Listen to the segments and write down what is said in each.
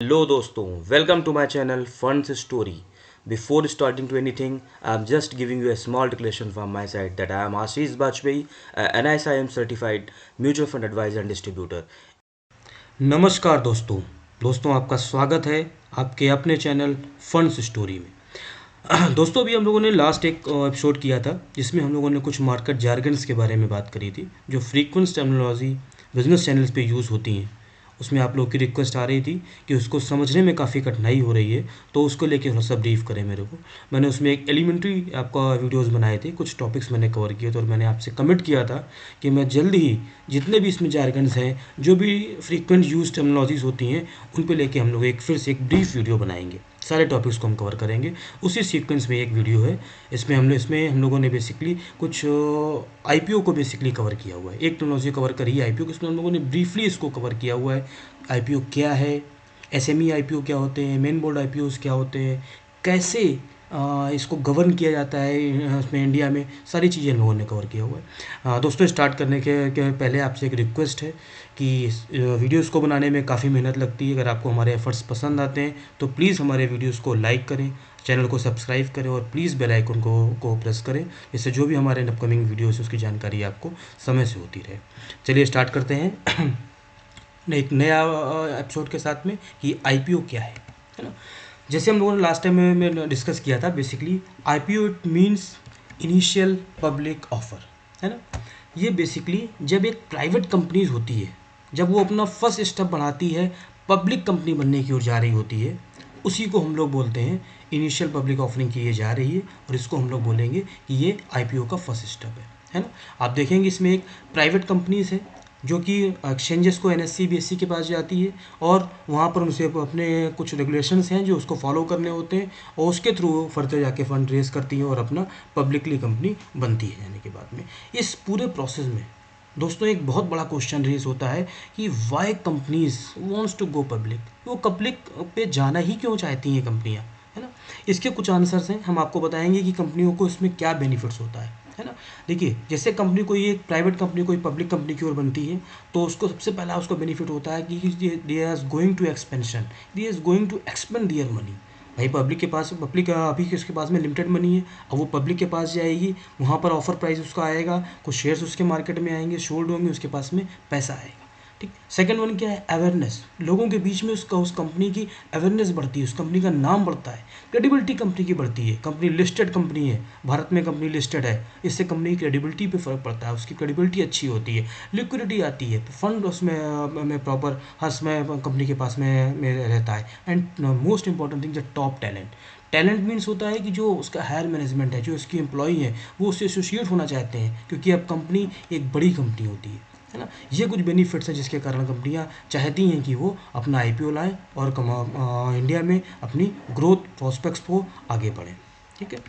Hello दोस्तों, welcome to my channel Funds Story. Before starting to anything, I'm just giving you a small declaration from my side that I am Ashish Bajpayee, an NISIM certified mutual fund advisor and distributor. नमस्कार दोस्तों दोस्तों आपका स्वागत है आपके अपने channel funds story में। दोस्तों अभी हम लोगों ने लास्ट एक एपिसोड किया था जिसमें हम लोगों ने कुछ मार्केट जार्गन्स के बारे में बात करी थी जो फ्रीक्वेंट टर्मिनोलॉजी बिजनेस चैनल्स पे यूज़ होती हैं। उसमें आप लोगों की रिक्वेस्ट आ रही थी कि उसको समझने में काफ़ी कठिनाई हो रही है, तो उसको लेके थोड़ा सा ब्रीफ करें मेरे को। मैंने उसमें एक एलिमेंट्री आपका वीडियोस बनाए थे, कुछ टॉपिक्स मैंने कवर किए थे और मैंने आपसे कमिट किया था कि मैं जल्द ही जितने भी इसमें जार्गन्स हैं, जो भी फ्रीक्वेंट यूज टर्मिनोलॉजीज होती हैं, उन पे लेके हम लोग एक फिर से एक ब्रीफ वीडियो बनाएंगे। सारे टॉपिक्स को हम कवर करेंगे उसी सीक्वेंस में। एक वीडियो है इसमें हम लोगों ने बेसिकली कुछ आईपीओ को बेसिकली कवर किया हुआ है। एक टेक्नोलॉजी कवर करी है आईपीओ, इसमें हम लोगों ने ब्रीफली इसको कवर किया हुआ है। आईपीओ क्या है, एसएमई आईपीओ क्या होते हैं, मेन बोर्ड आईपीओस क्या होते हैं, कैसे इसको गवर्न किया जाता है उसमें इंडिया में, सारी चीज़ें हम लोगों ने कवर किया हुआ है। दोस्तों स्टार्ट करने के पहले आपसे एक रिक्वेस्ट है कि इस वीडियोस को बनाने में काफ़ी मेहनत लगती है। अगर आपको हमारे एफर्ट्स पसंद आते हैं तो प्लीज़ हमारे वीडियोस को लाइक करें, चैनल को सब्सक्राइब करें और प्लीज़ बेल आइकन को प्रेस करें, जिससे जो भी हमारे अपकमिंग वीडियोस है उसकी जानकारी आपको समय से होती रहे। चलिए स्टार्ट करते हैं एक नया एपिसोड के साथ में कि आईपीओ क्या है ना। जैसे हम लोगों ने लास्ट टाइम में डिस्कस किया था, basically IPO it means initial public offer, है ना। ये बेसिकली जब एक प्राइवेट कंपनीज होती है, जब वो अपना फर्स्ट स्टेप बढ़ाती है, पब्लिक कंपनी बनने की ओर जा रही होती है, उसी को हम लोग बोलते हैं इनिशियल पब्लिक ऑफरिंग की ये जा रही है, और इसको हम लोग बोलेंगे कि ये आईपीओ का फर्स्ट स्टेप है ना। आप देखेंगे इसमें एक प्राइवेट कंपनीज है जो कि एक्सचेंजेस को एनएससी बीएससी के पास जाती है, और वहाँ पर उनसे अपने कुछ रेगुलेशंस हैं जो उसको फॉलो करने होते हैं, और उसके थ्रू फर्दर जाके फंड रेज करती है और अपना पब्लिकली कंपनी बनती है जाने के बाद में। इस पूरे प्रोसेस में दोस्तों एक बहुत बड़ा क्वेश्चन रेज होता है कि why companies wants to go public, वो पब्लिक पे जाना ही क्यों चाहती हैं कंपनियाँ, है ना। इसके कुछ आंसर्स हैं, हम आपको बताएंगे कि कंपनियों को इसमें क्या बेनिफिट्स होता है ना। देखिए, जैसे कंपनी कोई एक प्राइवेट कंपनी कोई पब्लिक कंपनी की ओर बनती है, तो उसको सबसे पहला उसको बेनिफिट होता है कि they are going to expansion, they are going to expand their money. भाई पब्लिक के पास, पब्लिक अभी किसके पास में लिमिटेड मनी है, अब वो पब्लिक के पास जाएगी, वहाँ पर ऑफर प्राइस उसका आएगा, कुछ शेयर्स उसके मार्केट में आएंगे, शोल्ड होंगे, उसके पास में पैसा आएगा। ठीक। सेकंड वन क्या है, अवेयरनेस। लोगों के बीच में उसका उस कंपनी की अवेयरनेस बढ़ती है, उस कंपनी का नाम बढ़ता है, क्रेडिबिलिटी कंपनी की बढ़ती है। कंपनी लिस्टेड कंपनी है, भारत में कंपनी लिस्टेड है, इससे कंपनी की क्रेडिबिलिटी पे फर्क पड़ता है, उसकी क्रेडिबिलिटी अच्छी होती है, लिक्विडिटी आती है, फंड उसमें में प्रॉपर हर समय कंपनी के पास में रहता है। And most important thing the top talent. Talent means होता है कि जो उसका हायर मैनेजमेंट है, जो उसकी एम्प्लॉई है, वो उससे एसोसिएट होना चाहते हैं, क्योंकि अब कंपनी एक बड़ी कंपनी होती है ना। ये कुछ बेनिफिट्स हैं जिसके कारण कंपनियां चाहती हैं कि वो अपना आईपीओ लाएं और इंडिया में अपनी ग्रोथ प्रोस्पेक्ट्स को आगे बढ़ें। ठीक है।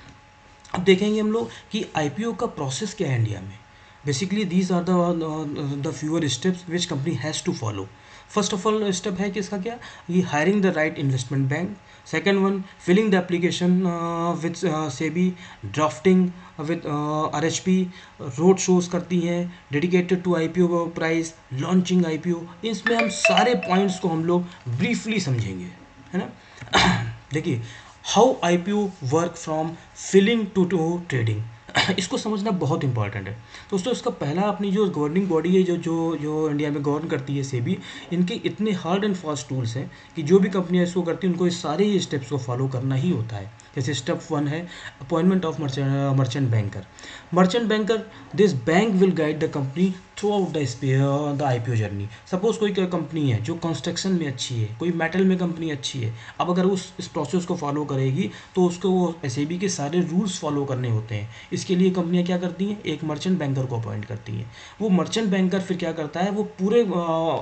अब देखेंगे हम लोग कि आईपीओ का प्रोसेस क्या है इंडिया में। Basically these are the fewer steps which company has to follow. First of all step है कि इसका क्या, ये hiring the right investment bank. Second one, filing the application with SEBI, drafting with RHP, road shows करती हैं dedicated to IPO price, launching IPO. इसमें हम सारे पॉइंट्स को हम लोग ब्रीफली समझेंगे, है ना। देखिए, how IPO work from filing to trading, इसको समझना बहुत इंपॉर्टेंट है दोस्तों। इसका पहला, अपनी जो गवर्निंग बॉडी है, जो जो जो इंडिया में गवर्न करती है, सेबी, इनके इतने हार्ड एंड फास्ट टूल्स हैं कि जो भी कंपनियां इसको करती हैं उनको इस सारे ही स्टेप्स को फॉलो करना ही होता है। जैसे स्टेप वन है appointment of merchant banker. Merchant banker, this bank will guide the company through out the IPO journey. Suppose कोई कंपनी है जो कंस्ट्रक्शन में अच्छी है, कोई मेटल में कंपनी अच्छी है, अब अगर उस इस प्रोसेस को फॉलो करेगी तो उसको वो एसएबी के सारे रूल्स फॉलो करने होते हैं। इसके लिए कंपनियां क्या करती हैं, एक मर्चेंट बैंकर को अपॉइंट करती हैं। वो मर्चेंट बैंकर फिर क्या करता है, वो पूरे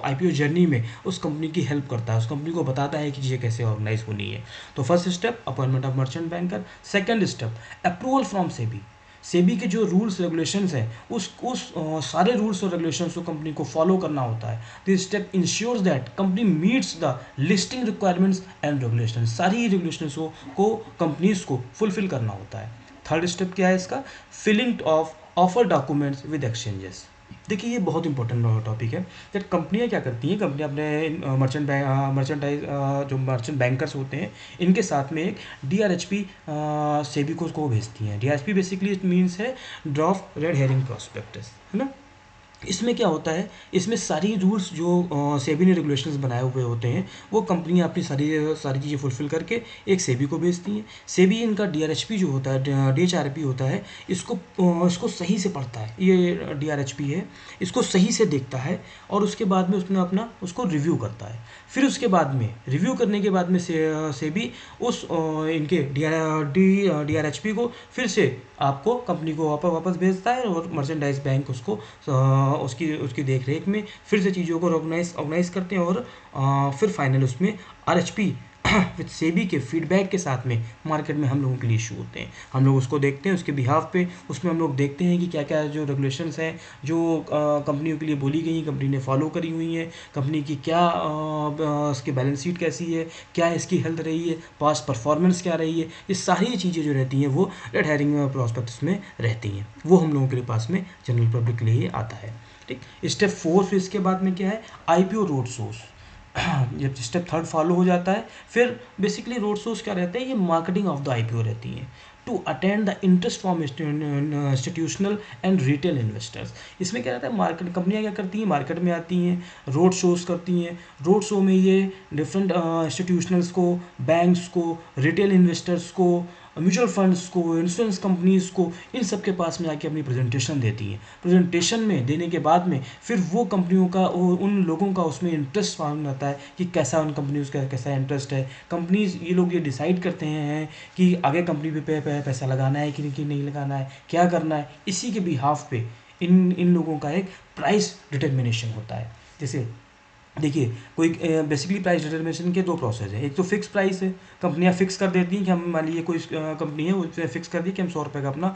आईपीओ जर्नी में उस कंपनी की हेल्प करता है, उस कंपनी को बताता है कि चीज़ें कैसे ऑर्गेनाइज होनी है। तो first step appointment of merchant banker. Second step approval from SEBI. SEBI के जो रूल्स रेगुलेशंस हैं, सारे रूल्स और रेगुलेशंस को कंपनी को फॉलो करना होता है। This step ensures that company meets the listing requirements and regulation. सारी रेगुलेशंस को कंपनीज को फुलफिल करना होता है। थर्ड स्टेप क्या है इसका, filing of offer documents with exchanges. देखिए ये बहुत इंपॉर्टेंट टॉपिक है। जब कंपनियां क्या करती हैं, कंपनियां अपने मर्चेंटाइज जो मर्चेंट बैंकर्स होते हैं इनके साथ में एक DRHP सेबी को भेजती हैं। DRHP बेसिकली इट मीन्स है ड्राफ्ट रेड हेरिंग प्रॉस्पेक्टस, है ना। इसमें क्या होता है, इसमें सारी रूल्स जो सेबी ने रेगुलेशंस बनाए हुए होते हैं वो कंपनियां अपनी सारी सारी चीज़ें फुलफिल करके एक सेबी को भेजती हैं। सेबी इनका DRHP जो होता है, DHRP होता है, इसको सही से पढ़ता है, ये DRHP है, इसको सही से देखता है और उसके बाद में उसने अपना उसको रिव्यू करता है। फिर उसके बाद में रिव्यू करने के बाद में सेबी उस इनके DRHP को फिर से आपको कंपनी को वापस भेजता है और मर्चेंडाइज बैंक उसको उसकी उसकी देख रेख में फिर से चीज़ों को ऑर्गेनाइज करते हैं और फिर फाइनल उसमें RHP विद सेबी के फीडबैक के साथ में मार्केट में हम लोगों के लिए इशू होते हैं। हम लोग उसको देखते हैं उसके बिहाफ पे, उसमें हम लोग देखते हैं कि क्या क्या जो रेगुलेशंस हैं जो कंपनियों के लिए बोली गई, कंपनी ने फॉलो करी हुई हैं, कंपनी की क्या उसकी बैलेंस शीट कैसी है, क्या इसकी हेल्थ रही है, पास्ट परफॉर्मेंस क्या रही है, ये सारी चीज़ें जो रहती हैं वो रेड हेरिंग प्रॉस्पेक्टस में रहती हैं। वो हम लोगों के लिए पास में जनरल पब्लिक के लिए आता है। ठीक, स्टेप 4 फिर इसके बाद में क्या है, IPO रोड शोज। जब स्टेप 3 फॉलो हो जाता है फिर बेसिकली रोड शोज क्या रहते हैं, ये मार्केटिंग ऑफ द IPO रहती हैं to attend the interest from institutional and retail investors. इसमें क्या रहता है, मार्केट कंपनियां क्या करती हैं, मार्केट में आती हैं, रोड शोज करती हैं। रोड शो में ये डिफरेंट इंस्टीट्यूशनल्स को, बैंक्स को, रिटेल इन्वेस्टर्स को, म्यूचुअल फंड्स को, इंश्योरेंस कंपनीज को, इन सब के पास में आके अपनी प्रेजेंटेशन देती हैं। प्रेजेंटेशन में देने के बाद में फिर वो कंपनियों का उन लोगों का उसमें इंटरेस्ट मालूम रहता है कि कैसा उन कंपनीज का कैसा इंटरेस्ट है। कंपनीज ये लोग ये डिसाइड करते हैं कि आगे कंपनी पे पैसा लगाना है कि नहीं लगाना है, क्या करना है। इसी के बिहाफ पे इन इन लोगों का एक प्राइस डिटर्मिनेशन होता है। जैसे देखिए कोई बेसिकली प्राइस डिटर्मिनेशन के दो प्रोसेस है। एक तो फिक्स प्राइस है, कंपनियां फिक्स कर देती हैं कि हम मान लीजिए कोई कंपनी है उसने फिक्स कर दी कि हम 100 रुपये का अपना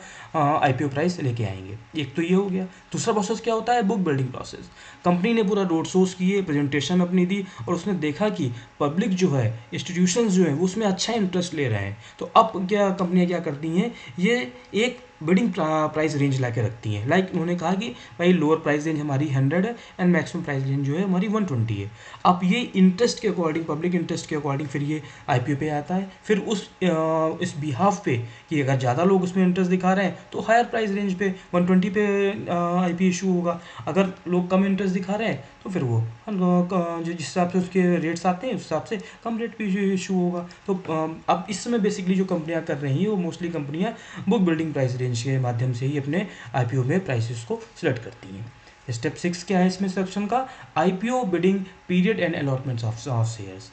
IPO प्राइस लेके आएंगे, एक तो ये हो गया। दूसरा प्रोसेस क्या होता है, बुक बिल्डिंग प्रोसेस। कंपनी ने पूरा रोड शोज किए, प्रेजेंटेशन अपनी दी और उसने देखा कि पब्लिक जो है, इंस्टीट्यूशंस जो है वो उसमें अच्छा इंटरेस्ट ले रहे हैं। तो अब क्या कंपनियां क्या करती हैं, ये एक बिडिंग प्राइस रेंज ला के रखती हैं। लाइक उन्होंने कहा कि भाई लोअर प्राइस रेंज हमारी 100 है एंड मैक्सिमम प्राइस रेंज जो है हमारी 120 है। अब ये इंटरेस्ट के अकॉर्डिंग, पब्लिक इंटरेस्ट के अकॉर्डिंग फिर ये IPO पे आता है। फिर इस बिहाफ पे कि अगर ज़्यादा लोग उसमें इंटरेस्ट दिखा रहे हैं तो हायर प्राइस रेंज पे 120 पे IPO इशू होगा। अगर लोग कम इंटरेस्ट दिखा रहे हैं तो फिर वो जो जिस हिसाब से उसके रेट्स आते हैं उस हिसाब से कम रेट पे इशू होगा। तो अब इस समय बेसिकली जो कंपनियां कर रही हैं वो मोस्टली कंपनियां बुक बिल्डिंग प्राइस रेंज के माध्यम से ही अपने IPO में प्राइसेस को सिलेक्ट करती हैं। स्टेप 6 क्या है इसमें सिलेक्शन का, IPO bidding period and allotments of shares.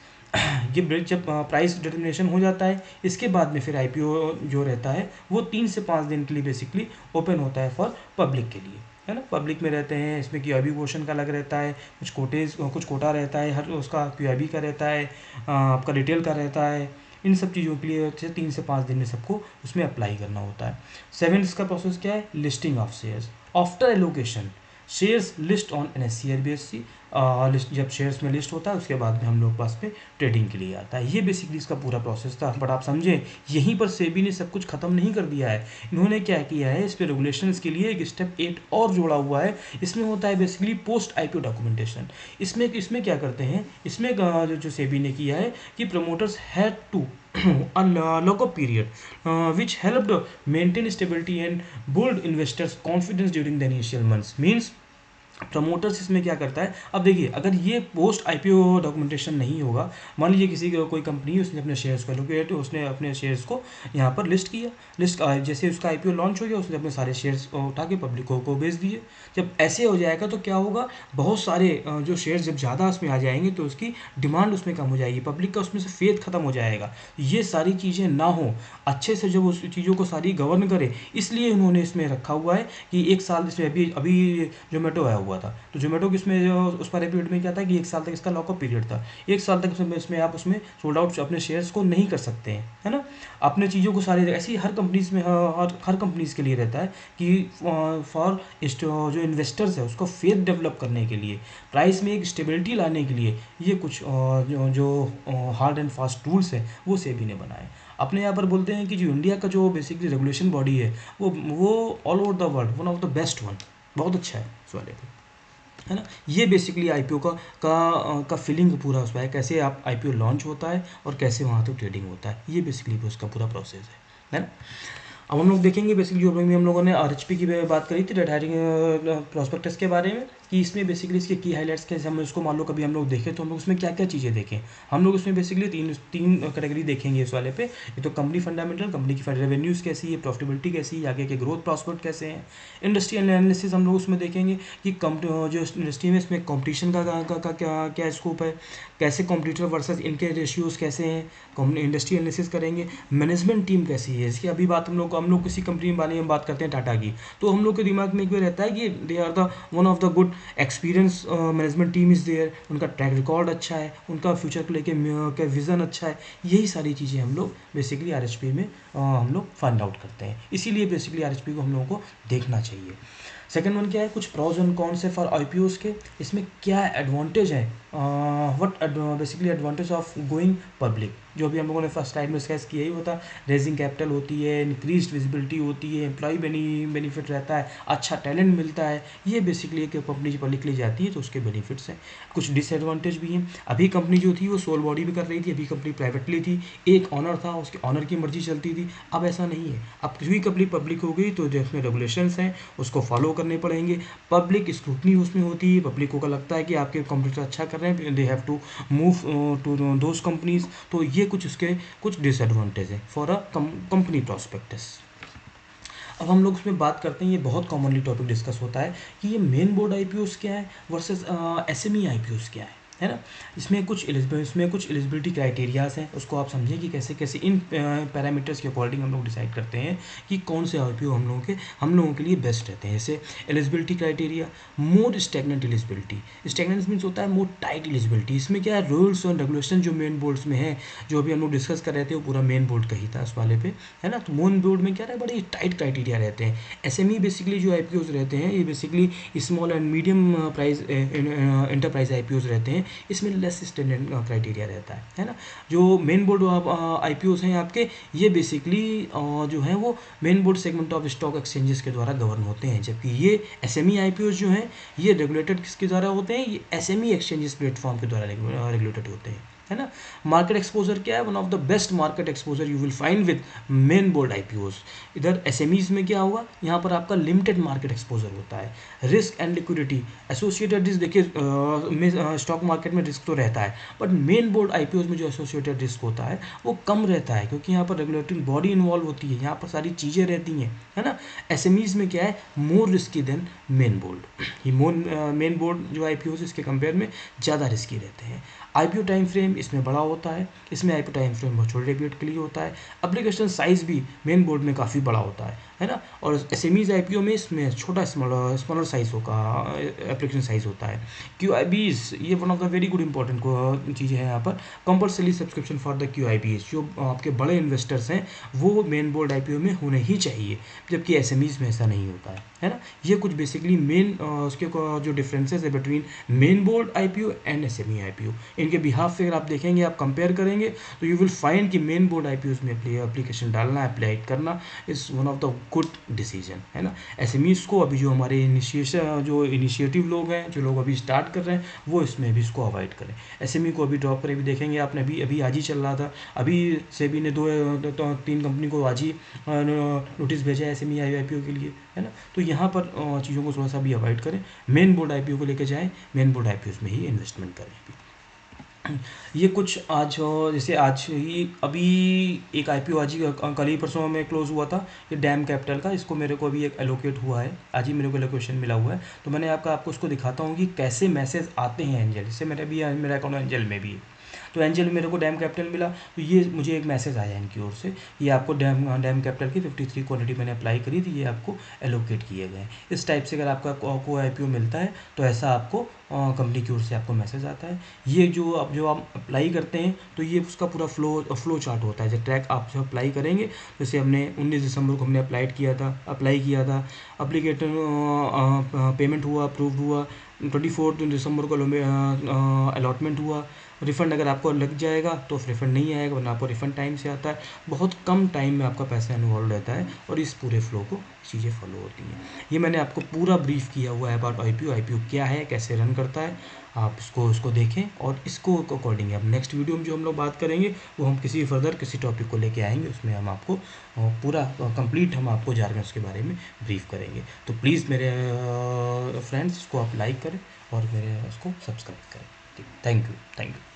ये बिड जब प्राइस डिटर्मिनेशन हो जाता है इसके बाद में फिर IPO जो रहता है वो 3 से 5 दिन के लिए बेसिकली ओपन होता है फॉर पब्लिक के लिए, है ना। पब्लिक में रहते हैं, इसमें QIB पोर्शन का अलग रहता है, कुछ कोटा रहता है, हर उसका QIB का रहता है, आपका रिटेल का रहता है। इन सब चीज़ों के लिए 3 से 5 दिन में सबको उसमें अप्लाई करना होता है। 7 इसका प्रोसेस क्या है, listing of shares after allocation. Shares list on NSE और BSE। लिस्ट जब शेयर्स में लिस्ट होता है उसके बाद में हम लोग पास में ट्रेडिंग के लिए आता है। ये बेसिकली इसका पूरा प्रोसेस था। बट आप समझें यहीं पर सेबी ने सब कुछ ख़त्म नहीं कर दिया है। इन्होंने क्या किया है, इस पर रेगुलेशंस के लिए एक स्टेप 8 और जोड़ा हुआ है। इसमें होता है बेसिकली पोस्ट IPO डॉक्यूमेंटेशन। इसमें क्या करते हैं, इसमें जो सेबी ने किया है कि promoters had to a lock-up period which helped maintain stability and build investors' confidence during the initial months. Means promoters इसमें क्या करता है, अब देखिए अगर ये पोस्ट IPO डॉक्यूमेंटेशन नहीं होगा, मान लीजिए किसी कोई कंपनी उसने अपने शेयर्स को एलोकेट, उसने अपने शेयर्स को यहाँ पर लिस्ट किया, जैसे उसका IPO लॉन्च हो गया उसने अपने सारे शेयर्स उठा के पब्लिक को बेच दिए। जब ऐसे हो जाएगा तो क्या होगा, बहुत सारे जो शेयर्स जब ज़्यादा उसमें आ जाएंगे तो उसकी डिमांड उसमें कम हो जाएगी, पब्लिक का उसमें से फेथ खत्म हो जाएगा। ये सारी चीज़ें ना हो, अच्छे से जब उस चीज़ों को सारी गवर्न करे, इसलिए उन्होंने इसमें रखा हुआ है कि 1 साल। इसमें अभी जोमेटो आया हुआ था तो जोमेटो किसमें जो उस पर पीरियड में क्या था कि 1 साल तक इसका लॉकअप पीरियड था। 1 साल तक इसमें आप उसमें सोल्ड आउट अपने शेयर्स को नहीं कर सकते हैं, है ना। अपने चीज़ों को सारे ऐसी हर कंपनीज में हर कंपनीज के लिए रहता है कि फॉर जो इन्वेस्टर्स है उसको फेथ डेवलप करने के लिए, प्राइस में एक स्टेबिलिटी लाने के लिए ये कुछ जो हार्ड एंड फास्ट रूल्स है वो सेबी ने बनाए। अपने यहाँ पर बोलते हैं कि जो इंडिया का जो बेसिकली रेगुलेशन बॉडी है वो all over the world one of the best one बहुत अच्छा है उस वाले पे, है ना। ये बेसिकली आईपीओ का फीलिंग पूरा उसका है, कैसे आप आईपीओ लॉन्च होता है और कैसे वहाँ तो ट्रेडिंग होता है, ये बेसिकली उसका पूरा प्रोसेस है ना। अब हम लोग देखेंगे बेसिकली जो भी हम लोगों ने आरएचपी की बात करी थी, रेड हायरिंग प्रोस्पेक्टस के बारे में, कि इसमें बेसिकली इसके की हाईलाइट्स कैसे हम इसको मान लो कभी हम लोग देखें तो हम लोग उसमें क्या क्या चीज़ें देखें। हम लोग उसमें बेसिकली तीन तीन कैटेगरी देखेंगे इस वाले पे। ये तो कंपनी फंडामेंटल, कंपनी की रेवेन्यूज़ कैसी है, प्रॉफिटेबिलिटी कैसी है, आगे के ग्रोथ प्रॉस्पेक्ट कैसे हैं। इंडस्ट्री एनालिसिस हम लोग उसमें देखेंगे कि जो इंडस्ट्री में इसमें कॉम्पिटिशन का क्या स्कोप है, कैसे कॉम्पिटिटर वर्सेस इनके रेशियोज़ कैसे हैं, इंडस्ट्री एनालिसिस करेंगे। मैनेजमेंट टीम कैसी है इसकी, अभी बात हम लोग किसी कंपनी बारे में बात करते हैं टाटा की, तो हम लोग के दिमाग में एक बार रहता है कि they are the one of the good experience management team is there, उनका ट्रैक रिकॉर्ड अच्छा है, उनका फ्यूचर को लेके विज़न अच्छा है। यही सारी चीज़ें हम लोग बेसिकली आरएचपी में हम लोग फाइंड आउट करते हैं, इसीलिए बेसिकली आरएचपी को हम लोगों को देखना चाहिए। सेकेंड वन क्या है, कुछ प्रॉज एंड कॉन्स है फॉर आईपीओस के, इसमें क्या एडवांटेज है, what basically advantage of going public, जो भी हम लोगों ने फर्स्ट टाइम में स्केच किया ही होता है। रेजिंग कैपिटल होती है, इंक्रीज विजिबिलिटी होती है, एम्प्लॉय बेनिफिट रहता है, अच्छा टैलेंट मिलता है। ये बेसिकली एक कंपनी जब पब्लिकली जाती है तो उसके बेनिफिट्स हैं। कुछ डिसएडवांटेज भी हैं, अभी कंपनी जो थी वो सोल बॉडी भी कर रही थी, अभी कंपनी प्राइवेटली थी, एक ऑनर था, उसके ऑनर की मर्जी चलती थी। अब ऐसा नहीं है, अब क्योंकि कंपनी पब्लिक हो गई तो जिसमें रेगुलेशंस हैं उसको फॉलो करने पड़ेंगे। पब्लिक स्क्रूटनी उसमें होती है, पब्लिक को लगता है कि आपके कंपटीटर अच्छा कर रहे हैं, they have to move to those companies. तो ये कुछ उसके कुछ डिसएडवांटेज है फॉर अ कंपनी प्रॉस्पेक्टस। अब हम लोग उसमें बात करते हैं, ये बहुत कॉमनली टॉपिक डिस्कस होता है कि ये मेन बोर्ड आईपीओस क्या है वर्सेस एसएमई आईपीओस क्या है ना। इसमें कुछ एलिजिबिलिटी क्राइटेरियाज हैं, उसको आप समझिए कि कैसे कैसे इन पैरामीटर्स के अकॉर्डिंग हम लोग डिसाइड करते हैं कि कौन से आईपीओ हम लोगों के लिए बेस्ट रहते हैं। जैसे एलिजिबिलिटी क्राइटेरिया, मोर स्टेगनेंट एलिजिबिलिटी, स्टेगनेंट मीन्स होता है मोर टाइट एलिजिबिलिटी। इसमें क्या है, रूल्स और रेगुलेशन जो मेन बोर्ड्स में है, जो अभी हम लोग डिस्कस कर रहे थे वो पूरा मेन बोर्ड का ही था उस वाले पे, है ना। तो मेन बोर्ड में क्या है, बड़े टाइट क्राइटेरिया रहते हैं। एसएमई बेसिकली जो आईपीओज रहते हैं ये basically small and medium price enterprise IPOs रहते हैं, इसमें लेस स्टैंडर्ड क्राइटेरिया रहता है ना। जो मेन बोर्ड आईपीओज हैं आपके, ये बेसिकली जो है वो main board segment of stock exchanges के द्वारा गवर्न होते हैं, जबकि ये एसएमई आईपीओज जो हैं ये रेगुलेटेड किसके द्वारा होते हैं, ये एसएमई एक्सचेंजेस प्लेटफॉर्म के द्वारा रेगुलेटेड होते हैं, है ना। मार्केट एक्सपोजर क्या है, one of the best market exposure you will find with main board IPOs. इधर एसएमईज में क्या होगा, यहाँ पर आपका लिमिटेड मार्केट एक्सपोजर होता है। Risk and liquidity associated risk, देखिए स्टॉक मार्केट में रिस्क तो रहता है, बट मेन बोर्ड आईपीओज में जो एसोसिएटेड रिस्क होता है वो कम रहता है, क्योंकि यहाँ पर रेगुलेटरी बॉडी इन्वॉल्व होती है, यहाँ पर सारी चीज़ें रहती हैं, है ना। एसएमईज में क्या है, more risky than main board, ये मेन बोर्ड जो आईपीओज इसके कंपेयर में ज़्यादा रिस्की रहते हैं। आईपीओ टाइम फ्रेम इसमें बड़ा होता है, इसमें आईपीओ टाइम फ्रेम बहुत छोटे पीरियड के लिए होता है। एप्लीकेशन साइज़ भी मेन बोर्ड में काफ़ी बड़ा होता है ना। और एसएमईज आईपीओ में इसमें छोटा स्मॉलर साइज होगा, एप्लीकेशन साइज होता है। क्यूआईबीज ये one of the very good important चीज़ है यहाँ पर, compulsory subscription for the QIBs, जो आपके बड़े इन्वेस्टर्स हैं वो मेन बोर्ड आईपीओ में होने ही चाहिए, जबकि एसएमईज में ऐसा नहीं होता है ना। ये कुछ बेसिकली मेन उसके जो डिफरेंसेस है between main board IPO and SME IPO, इनके बिहाफ से अगर आप देखेंगे, आप कंपेयर करेंगे तो यू विल फाइंड कि मेन बोर्ड आईपीओज में एप्लीकेशन डालना, अप्लाई करना is one of the good decision, है ना। एसएमईज को अभी जो हमारे इनिशिएटिव लोग हैं, जो लोग अभी स्टार्ट कर रहे हैं, वो इसमें भी इसको अवॉइड करें। एसएमई को अभी ड्रॉप करें, अभी देखेंगे आपने अभी आज ही चल रहा था, अभी सेबी ने 2-3 कंपनी को आज ही नोटिस भेजा है एसएमई आईपीओ के लिए, है ना। तो यहाँ पर चीज़ों को थोड़ा सा भी अवॉइड करें, मेन बोर्ड आईपीओ को लेकर जाएँ, मेन बोर्ड आईपीओ में ही इन्वेस्टमेंट करें। ये कुछ आज जैसे आज ही अभी एक आईपीओ आज ही कल ही परसों में क्लोज हुआ था, ये डैम कैपिटल का, इसको मेरे को अभी एक एलोकेट हुआ है, आज ही मेरे को एलोकेशन मिला हुआ है। तो मैंने आपको उसको दिखाता हूँ कि कैसे मैसेज आते हैं एंजल, इससे मेरा अकाउंट एंजल में भी है। तो एंजल में मेरे को डैम कैपिटल मिला, तो ये मुझे एक मैसेज आया इनकी ओर से, ये आपको डैम कैपिटल की 53 क्वांटिटी मैंने अप्लाई करी थी, ये आपको एलोकेट किए गए हैं। इस टाइप से अगर आपका कोई आईपीओ मिलता है तो ऐसा आपको कंपनी की ओर से आपको मैसेज आता है। ये जो आप अप्लाई करते हैं तो ये उसका पूरा फ्लो चार्ट होता है, जब ट्रैक आप जब अप्लाई करेंगे, जैसे हमने 19 दिसंबर को हमने अप्लाई किया था, अप्लीकेटर पेमेंट हुआ, अप्रूव हुआ, 24 दिसंबर को अलॉटमेंट हुआ, रिफ़ंड अगर आपको लग जाएगा तो रिफ़ंड नहीं आएगा, वरना आपको रिफ़ंड टाइम से आता है। बहुत कम टाइम में आपका पैसा इन्वॉल्व रहता है और इस पूरे फ्लो को चीज़ें फॉलो होती हैं। ये मैंने आपको पूरा ब्रीफ किया हुआ है अबाउट आईपीओ। आईपीओ क्या है, कैसे रन करता है, आप इसको देखें और इसको अकॉर्डिंग अब नेक्स्ट वीडियो में जो हम लोग बात करेंगे वो हम किसी टॉपिक को लेके आएंगे, उसमें हम आपको पूरा कंप्लीट हम आपको जार्गन्स के बारे में ब्रीफ करेंगे। तो प्लीज़ मेरे फ्रेंड्स इसको आप लाइक करें और मेरे उसको सब्सक्राइब करें। Thank you, thank you.